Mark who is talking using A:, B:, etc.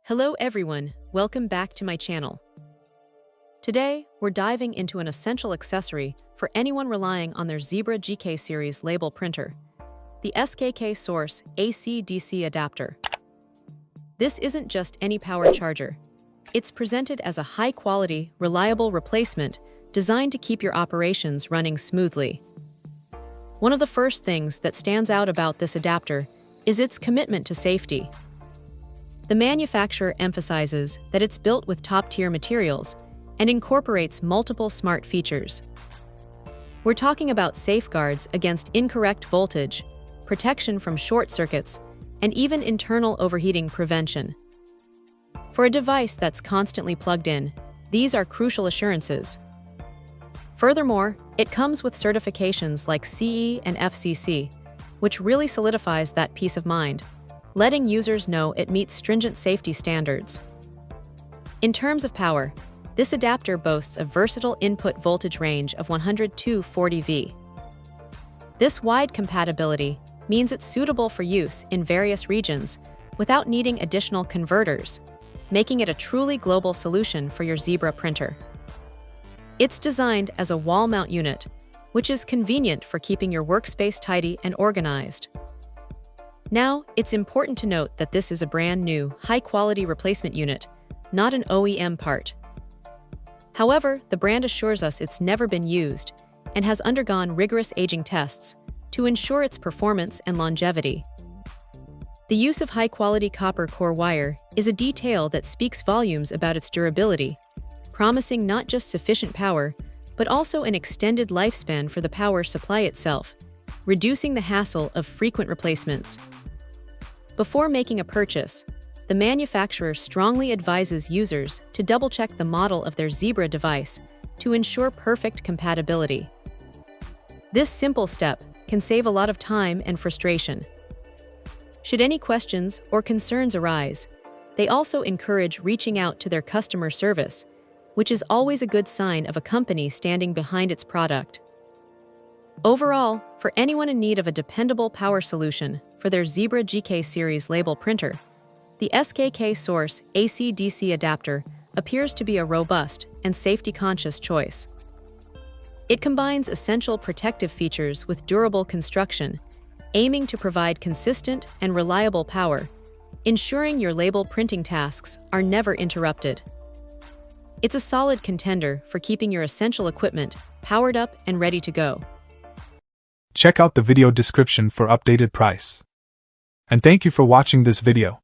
A: Hello everyone, welcome back to my channel. Today, we're diving into an essential accessory for anyone relying on their Zebra GK series label printer, the SKKSource AC-DC adapter. This isn't just any power charger. It's presented as a high-quality, reliable replacement designed to keep your operations running smoothly. One of the first things that stands out about this adapter is its commitment to safety. The manufacturer emphasizes that it's built with top-tier materials and incorporates multiple smart features. We're talking about safeguards against incorrect voltage, protection from short circuits, and even internal overheating prevention. For a device that's constantly plugged in, these are crucial assurances. Furthermore, it comes with certifications like CE and FCC, which really solidifies that peace of mind, letting users know it meets stringent safety standards. In terms of power, this adapter boasts a versatile input voltage range of 140 V. This wide compatibility means it's suitable for use in various regions without needing additional converters, making it a truly global solution for your Zebra printer. It's designed as a wall mount unit, which is convenient for keeping your workspace tidy and organized. Now, it's important to note that this is a brand new, high-quality replacement unit, not an OEM part. However, the brand assures us it's never been used and has undergone rigorous aging tests to ensure its performance and longevity. The use of high-quality copper core wire is a detail that speaks volumes about its durability, promising not just sufficient power, but also an extended lifespan for the power supply itself, reducing the hassle of frequent replacements. Before making a purchase, the manufacturer strongly advises users to double-check the model of their Zebra device to ensure perfect compatibility. This simple step can save a lot of time and frustration. Should any questions or concerns arise, they also encourage reaching out to their customer service, which is always a good sign of a company standing behind its product. Overall, for anyone in need of a dependable power solution for their Zebra GK series label printer, the SKKSource AC-DC adapter appears to be a robust and safety-conscious choice. It combines essential protective features with durable construction, aiming to provide consistent and reliable power, ensuring your label printing tasks are never interrupted. It's a solid contender for keeping your essential equipment powered up and ready to go.
B: Check out the video description for updated price. And thank you for watching this video.